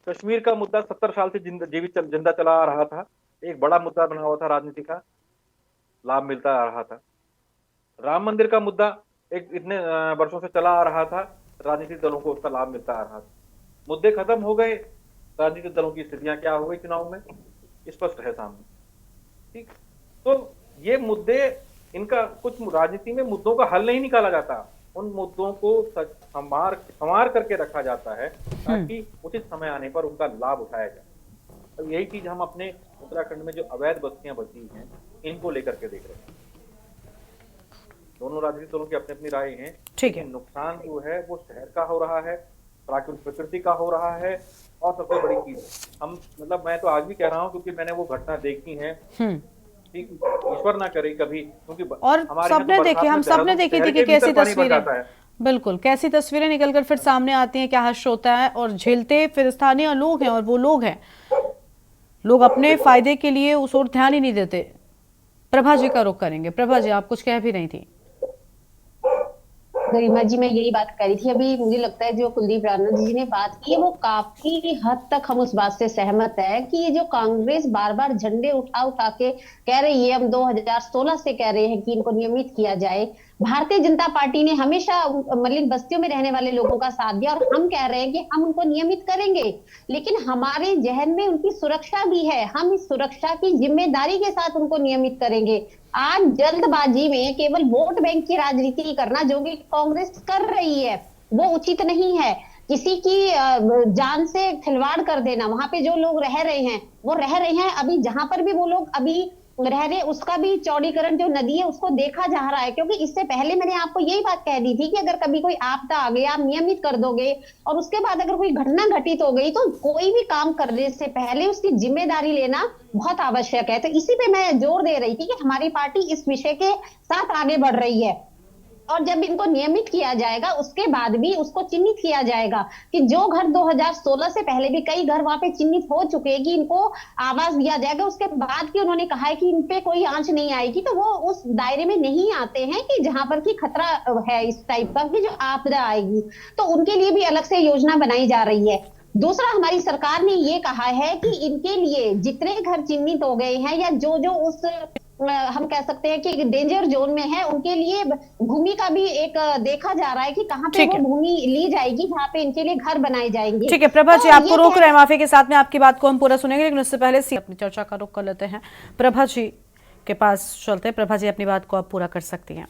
S8: कश्मीर का मुद्दा 70 साल से जिंदा चला आ रहा था, एक बड़ा मुद्दा बना हुआ था, राजनीति का लाभ मिलता आ रहा था। राम मंदिर का मुद्दा एक इतने वर्षों से चला आ रहा था, राजनीतिक दलों को उसका लाभ मिलता आ रहा था। मुद्दे खत्म हो गए, राजनीतिक दलों की स्थितियां क्या हो गई चुनाव में स्पष्ट है सामने। ठीक, तो ये मुद्दे, इनका कुछ राजनीति में मुद्दों का हल नहीं निकाला जाता, उन मुद्दों को संवार करके रखा जाता है ताकि उचित समय आने पर उनका लाभ उठाया जाए। अब यही चीज हम अपने उत्तराखंड में जो अवैध बस्तियां बची हैं इनको लेकर के देख रहे हैं। दोनों राजनीतिक दलों की अपनी अपनी राय हैं।
S1: ठीक है,
S8: नुकसान जो है वो शहर का हो रहा है, प्राकृतिक प्रकृति का हो रहा है, और सबसे बड़ी चीज हम मतलब मैं तो आज भी कह रहा हूँ क्योंकि मैंने वो घटना देखी है। ठीक, ईश्वर ना करे कभी, क्योंकि
S1: और सबने देखी, हम सबने देखी थी कि कैसी तस्वीरें, बिल्कुल कैसी तस्वीरें निकलकर फिर सामने आती हैं, क्या हश्र होता है, और झेलते फिर स्थानीय लोग हैं, और वो लोग हैं, लोग अपने फायदे के लिए उस ओर ध्यान ही नहीं देते। प्रभा जी का रुख करेंगे। प्रभा जी, आप कुछ कह भी रही थी।
S5: गरिमा जी, मैं यही बात करी थी अभी। मुझे लगता है जो कुलदीप राणा जी ने बात की है वो काफी हद तक हम उस बात से सहमत है कि ये जो कांग्रेस बार बार झंडे उठा उठा के कह रही है, हम 2016 से कह रहे हैं कि इनको नियमित किया जाए। भारतीय जनता पार्टी ने हमेशा मलिन बस्तियों में रहने वाले लोगों का साथ दिया, और हम कह रहे हैं कि हम उनको नियमित करेंगे, लेकिन हमारे जहन में उनकी सुरक्षा भी है। हम इस सुरक्षा की जिम्मेदारी के साथ उनको नियमित करेंगे। आज जल्दबाजी में केवल वोट बैंक की राजनीति करना जो कि कांग्रेस कर रही है वो उचित नहीं है। किसी की जान से खिलवाड़ कर देना, वहां पे जो लोग रह रहे हैं वो रह रहे हैं, अभी जहां पर भी वो लोग अभी रह रहे उसका भी चौड़ीकरण जो नदी है उसको देखा जा रहा है। क्योंकि इससे पहले मैंने आपको यही बात कह दी थी कि अगर कभी कोई आपदा आ गई, आप नियमित कर दोगे, और उसके बाद अगर कोई घटना घटित हो गई तो कोई भी काम करने से पहले उसकी जिम्मेदारी लेना बहुत आवश्यक है। तो इसी पे मैं जोर दे रही थी कि हमारी पार्टी इस विषय के साथ आगे बढ़ रही है, और जब इनको नियमित किया जाएगा उसके बाद भी उसको चिन्हित किया जाएगा कि जो घर 2016 से पहले भी कई घर वहां पे चिन्हित हो चुके हैं कि इनको आवास दिया जाएगा, उसके बाद भी उन्होंने कहा है कि इन पे कोई आंच नहीं आएगी, तो वो उस दायरे में नहीं आते हैं कि जहां पर की खतरा है इस टाइप का कि जो आपदा आएगी, तो उनके लिए भी अलग से योजना बनाई जा रही है। दूसरा, हमारी सरकार ने ये कहा है कि इनके लिए जितने घर चिन्हित हो गए हैं या जो जो उस हम कह सकते हैं कि डेंजर जोन में है, उनके लिए भूमि का भी एक देखा जा रहा है कि कहां पे वो भूमि ली जाएगी जहां पे इनके लिए घर बनाए जाएंगे।
S1: ठीक है प्रभा जी, आपको रोक रहे हैं, माफी के साथ में आपकी बात को हम पूरा सुनेंगे, लेकिन उससे पहले अपनी चर्चा का रुख कर लेते हैं। प्रभा जी के पास चलते हैं। प्रभा जी, अपनी बात को आप पूरा कर सकती हैं।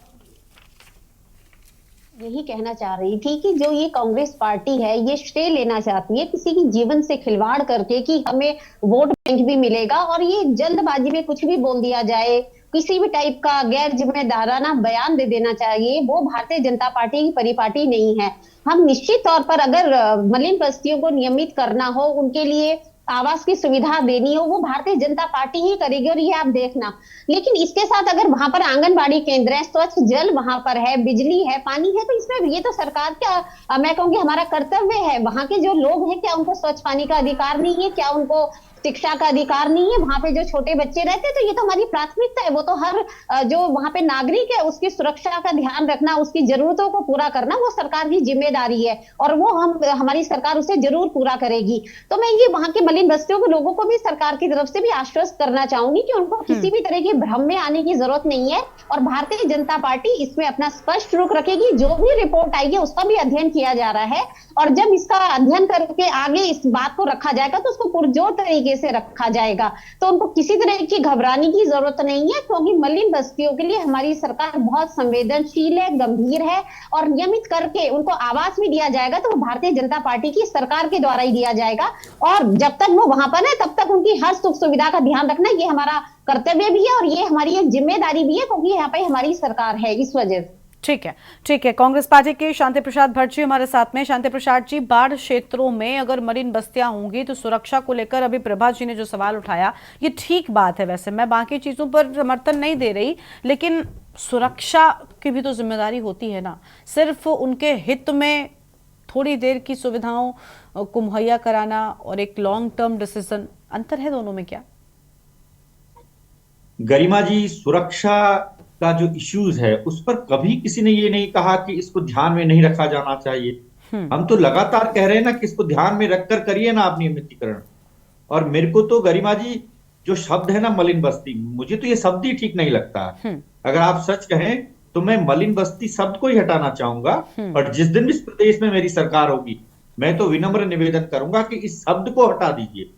S5: यही कहना चाह रही थी कि जो ये कांग्रेस पार्टी है ये श्रेय लेना चाहती है किसी की जीवन से खिलवाड़ करके कि हमें वोट बैंक भी मिलेगा, और ये जल्दबाजी में कुछ भी बोल दिया जाए, किसी भी टाइप का गैर जिम्मेदाराना बयान दे देना चाहिए, वो भारतीय जनता पार्टी की परिपाटी नहीं है। हम निश्चित तौर पर अगर मलिन बस्तियों को नियमित करना हो, उनके लिए आवास की सुविधा देनी हो, वो भारतीय जनता पार्टी ही करेगी, और ये आप देखना। लेकिन इसके साथ अगर वहां पर आंगनबाड़ी केंद्र है, स्वच्छ जल वहां पर है, बिजली है, पानी है, तो इसमें ये तो सरकार का मैं कहूंगी हमारा कर्तव्य है। वहां के जो लोग हैं क्या उनको स्वच्छ पानी का अधिकार नहीं है? क्या उनको शिक्षा का अधिकार नहीं है? वहां पे जो छोटे बच्चे रहते हैं, तो ये तो हमारी प्राथमिकता है। वो तो हर जो वहां पे नागरिक है उसकी सुरक्षा का ध्यान रखना, उसकी जरूरतों को पूरा करना वो सरकार की जिम्मेदारी है, और वो हमारी सरकार उसे जरूर पूरा करेगी। तो मैं ये वहां के मलिन बस्तियों के लोगों को भी सरकार की तरफ से भी आश्वस्त करना चाहूंगी कि उनको किसी भी तरह की भ्रम में आने की जरूरत नहीं है, और भारतीय जनता पार्टी इसमें अपना स्पष्ट रुख रखेगी। जो भी रिपोर्ट आई है उसका भी अध्ययन किया जा रहा है, और जब इसका अध्ययन करके आगे इस बात को रखा जाएगा तो उसको पुरजोर तरीके से रखा जाएगा। तो उनको किसी तरह की घबराने की जरूरत नहीं है, क्योंकि मलिन बस्तियों के लिए हमारी सरकार बहुत संवेदनशील है, गंभीर है, और नियमित करके उनको आवास भी दिया जाएगा तो वो भारतीय जनता पार्टी की सरकार के द्वारा ही दिया जाएगा। और जब तक वो वहां पर है तब तक उनकी हर सुख सुविधा का ध्यान रखना ये हमारा कर्तव्य भी है, और ये हमारी एक जिम्मेदारी भी है, क्योंकि यहाँ पे हमारी सरकार है इस वजह से।
S1: ठीक है, ठीक है। कांग्रेस पार्टी के शांति प्रसाद भट्ट जी हमारे साथ में। शांति प्रसाद जी, बाढ़ क्षेत्रों में अगर मलिन बस्तियां होंगी तो सुरक्षा को लेकर अभी प्रभा जी ने जो सवाल उठाया ये ठीक बात है। वैसे मैं बाकी चीजों पर समर्थन नहीं दे रही, लेकिन सुरक्षा की भी तो जिम्मेदारी होती है ना। सिर्फ उनके हित में थोड़ी देर की सुविधाओं को मुहैया कराना और एक लॉन्ग टर्म डिसीजन, अंतर है दोनों में क्या?
S6: गरिमा जी, सुरक्षा का जो इश्यूज है उस पर कभी किसी ने ये नहीं कहा कि इसको ध्यान में नहीं रखा जाना चाहिए। हम तो लगातार कह रहे हैं ना कि इसको ध्यान में रखकर करिए ना आप नियमितीकरण। और मेरे को तो गरिमा जी जो शब्द है ना मलिन बस्ती, मुझे तो ये शब्द ही ठीक नहीं लगता। अगर आप सच कहें तो मैं मलिन बस्ती शब्द को ही हटाना चाहूंगा। और जिस दिन इस प्रदेश में मेरी सरकार होगी, मैं तो विनम्र निवेदन करूंगा कि इस शब्द को हटा दीजिए।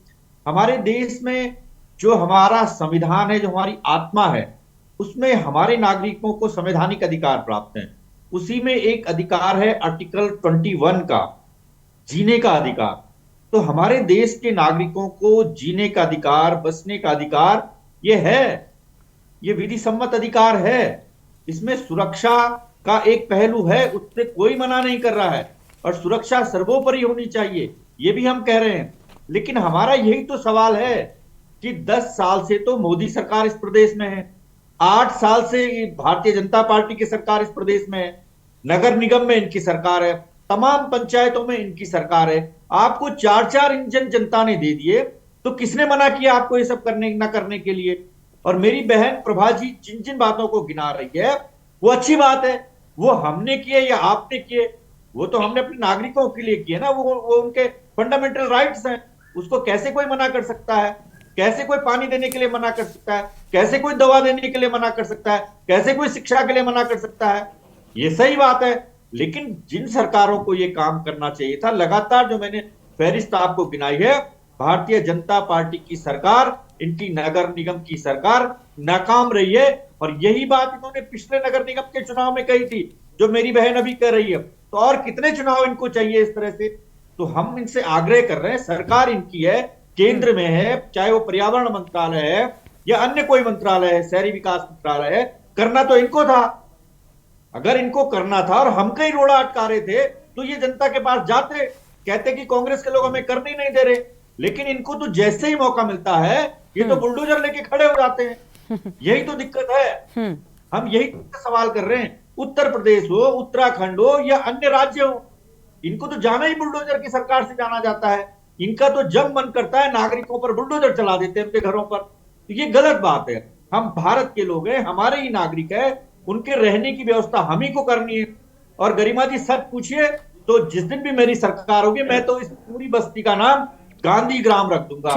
S6: हमारे देश में जो हमारा संविधान है, जो हमारी आत्मा है, उसमें हमारे नागरिकों को संवैधानिक अधिकार प्राप्त है। उसी में एक अधिकार है आर्टिकल 21 का, जीने का अधिकार। तो हमारे देश के नागरिकों को जीने का अधिकार, बसने का अधिकार ये है, ये विधि सम्मत अधिकार है। इसमें सुरक्षा का एक पहलू है, उससे कोई मना नहीं कर रहा है, और सुरक्षा सर्वोपरि होनी चाहिए, ये भी हम कह रहे हैं। लेकिन हमारा यही तो सवाल है कि 10 साल से तो मोदी सरकार इस प्रदेश में है, 8 साल से भारतीय जनता पार्टी की सरकार इस प्रदेश में है, नगर निगम में इनकी सरकार है, तमाम पंचायतों में इनकी सरकार है। आपको 4-4 इंजन जनता ने दे दिए, तो किसने मना किया आपको ये सब करने न करने के लिए? और मेरी बहन प्रभा जी जिन जिन बातों को गिना रही है वो अच्छी बात है, वो हमने किए या आपने किए, वो तो हमने अपने नागरिकों के लिए किए ना, वो उनके फंडामेंटल राइट्स हैं। उसको कैसे कोई मना कर सकता है? कैसे कोई पानी देने के लिए मना कर सकता है? कैसे कोई दवा देने के लिए मना कर सकता है? कैसे कोई शिक्षा के लिए मना कर सकता है? ये सही बात है। लेकिन जिन सरकारों को ये काम करना चाहिए था, लगातार जो मैंने फहरिस्त आपको गिनाई है, भारतीय जनता पार्टी की सरकार, इनकी नगर निगम की सरकार नाकाम रही है। और यही बात इन्होंने पिछले नगर निगम के चुनाव में कही थी, जो मेरी बहन अभी कर रही है। तो और कितने चुनाव इनको चाहिए इस तरह से? तो हम इनसे आग्रह कर रहे हैं, सरकार इनकी है, केंद्र में है, चाहे वो पर्यावरण मंत्रालय है या अन्य कोई मंत्रालय है, शहरी विकास मंत्रालय है, करना तो इनको था। अगर इनको करना था और हम कहीं रोड़ा अटका रहे थे तो ये जनता के पास जाते, कहते कि कांग्रेस के लोग हमें करने ही नहीं दे रहे। लेकिन इनको तो जैसे ही मौका मिलता है ये तो बुलडोजर लेके खड़े हो जाते हैं। यही तो दिक्कत है। हम यही सवाल कर रहे हैं, उत्तर प्रदेश हो, उत्तराखंड हो या अन्य राज्य हो, इनको तो जाना ही बुलडोजर की सरकार से जाना जाता है। इनका तो जब मन करता है नागरिकों पर बुलडोजर चला देते हैं, उनके घरों पर। तो ये गलत बात है। हम भारत के लोग हैं, हमारे ही नागरिक है, उनके रहने की व्यवस्था हम ही को करनी है। और गरिमा जी सच पूछिए तो जिस दिन भी मेरी सरकार होगी, मैं तो इस पूरी बस्ती का नाम गांधी ग्राम रख दूंगा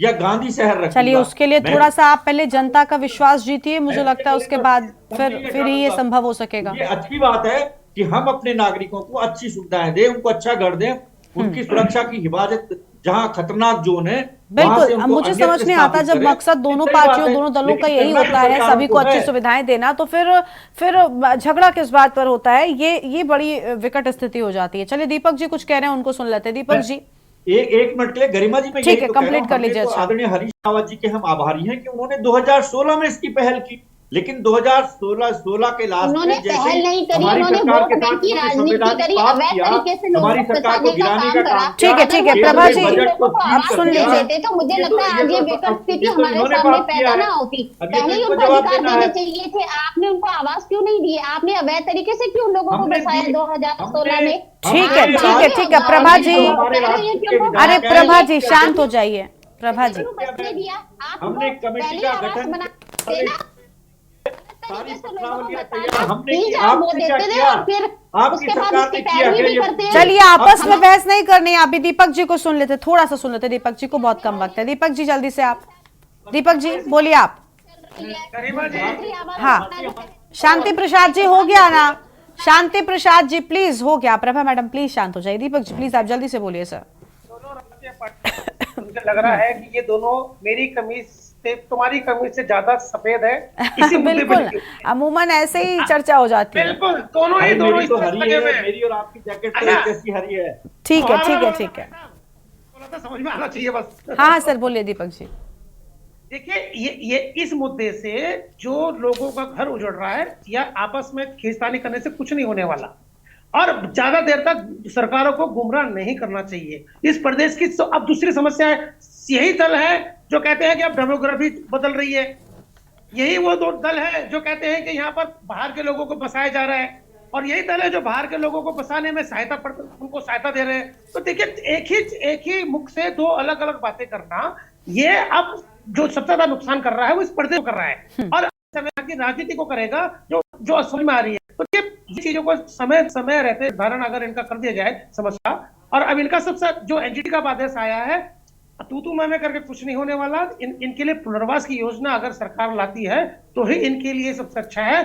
S6: या गांधी शहर रख दूंगा।
S1: चलिए, उसके लिए थोड़ा सा आप पहले जनता का विश्वास जीतिए, मुझे लगता है उसके बाद फिर ही ये संभव हो सकेगा।
S6: ये अच्छी बात है कि हम अपने नागरिकों को अच्छी सुविधाएं दें, उनको अच्छा घर दें, उनकी सुरक्षा की हिफाजत जहां खतरनाक जोन है।
S1: बिल्कुल, मुझे समझ नहीं आता, जब मकसद दोनों पार्टियों, दोनों दलों का यही होता है सभी को अच्छी सुविधाएं देना, तो फिर झगड़ा किस बात पर होता है? ये बड़ी विकट स्थिति हो जाती है। चलिए, दीपक जी कुछ कह रहे हैं, उनको सुन लेते हैं। दीपक जी
S6: एक मिनट के लिए गरिमा जी, मैं
S1: ठीक है, कंप्लीट कर लीजिए।
S6: आदरणीय हरीश रावत जी के हम आभारी हैं कि उन्होंने 2016 में इसकी पहल की, लेकिन 2016 के लास्ट
S5: उन्होंने
S6: में
S5: पहल नहीं करी,
S6: हमारी
S5: उन्होंने
S6: सरकार
S5: वोट
S6: के
S5: बैंक
S6: साथ
S5: की राजनीति करी, अवैध तरीके से लोगों
S6: हमारी
S5: को
S6: सरकार को
S5: फंसाने का
S6: गिराने
S5: काम
S6: का
S5: करा।
S6: काम
S1: ठीक है, ठीक है, प्रभा जी
S5: आप सुन लीजिए। तो मुझे लगता है आज ये विकट स्थिति हमारे सामने पैदा ना होती। पहले ही उनको अधिकार देने चाहिए थे। आपने उनको आवाज क्यों नहीं दी? आपने अवैध तरीके से क्यों लोगों को बसाया 2016 में?
S1: ठीक है, ठीक है, ठीक है, प्रभा जी, अरे प्रभा जी शांत हो जाइए। प्रभा जी,
S6: हमने कमेटी का गठन
S1: चलिए आपस में बहस नहीं करनी। अभी दीपक जी को सुन लेते, थोड़ा सा सुन लेते। दीपक जी को बहुत कम वक्त है। दीपक जी जल्दी से आप, दीपक जी बोलिए आप। हाँ, शांति प्रसाद जी हो गया ना? शांति प्रसाद जी प्लीज, हो गया। प्रभा मैडम प्लीज शांत हो जाइए। दीपक जी प्लीज आप जल्दी से बोलिए सर।
S7: मुझे लग रहा है कि ये दोनों मेरी कमीज से, तुम्हारी कमीज से ज्यादा सफेद है। इसी मुद्दे पे
S1: बिल्कुल, अमूमन ऐसे ही चर्चा हो जाती है।
S7: बिल्कुल, दोनों
S6: मेरी तो
S7: इस
S6: हरी
S7: लगे हुए
S6: है,
S7: हैं।
S6: मेरी और आपकी जैकेट तो एक जैसी हरी है।
S1: ठीक है, ठीक है, ठीक है।
S7: थोड़ा सा समझ में आना चाहिए बस।
S1: हाँ सर बोलिए दीपक जी।
S7: देखिए, ये इस मुद्दे से जो लोगों का घर उजड़ रहा है या आपस में खींचतानी करने से कुछ नहीं होने वाला, और ज्यादा देर तक सरकारों को गुमराह नहीं करना चाहिए। इस प्रदेश की अब दूसरी समस्या है, यही दल है जो कहते हैं कि अब डेमोग्राफी बदल रही है। यही वो दो दल है जो कहते हैं कि यहाँ पर बाहर के लोगों को बसाया जा रहा है, और यही दल है जो बाहर के लोगों को बसाने में उनको सहायता दे रहे हैं। तो देखिए, एक ही मुख से दो अलग अलग बातें करना, ये अब जो सबसे ज्यादा नुकसान कर रहा है वो इस पर्दे को कर रहा है और समय की राजनीति को करेगा जो जो असर में आ रही है। तो ये चीजों को समय समय रहते निर्धारण अगर इनका कर दिया जाए समस्या, और अब इनका सबसे जो एनजीटी का आदेश आया है, तू मैं करके कुछ नहीं होने वाला। इनके लिए पुनर्वास की योजना अगर सरकार लाती है तो ही इनके लिए सबसे अच्छा है।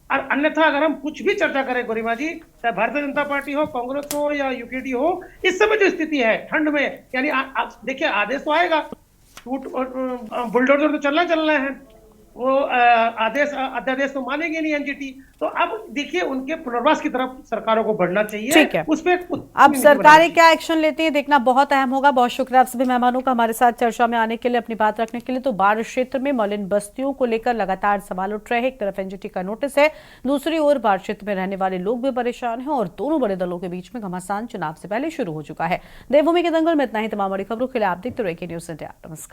S7: और अन्यथा अगर हम कुछ भी चर्चा करें गरिमा जी, चाहे भारतीय जनता पार्टी हो, कांग्रेस हो या यूकेडी हो, इस समय जो स्थिति है ठंड में, यानी देखिए आदेश तो आएगा, बुलडोजर तो चलना है, वो अध्यादेश तो मानेंगे नहीं एनजीटी। तो अब देखिए उनके पुनर्वास की तरफ सरकारों को बढ़ना चाहिए।
S1: ठीक है,
S7: उस पे
S1: अब सरकारें क्या एक्शन लेती है देखना बहुत अहम होगा। बहुत शुक्रिया आप सभी मेहमानों का हमारे साथ चर्चा में आने के लिए, अपनी बात रखने के लिए। तो बाढ़ क्षेत्र में मलिन बस्तियों को लेकर लगातार सवाल उठ रहे हैं। एक तरफ एनजीटी का नोटिस है, दूसरी ओर बाढ़ क्षेत्र में रहने वाले लोग भी परेशान हैं और दोनों बड़े दलों के बीच में घमासान चुनाव से पहले शुरू हो चुका है। देवभूमि के दंगल में इतना ही। तमाम बड़ी खबरों के लिए आप देखते रहिए न्यूज़ इंडिया। नमस्कार।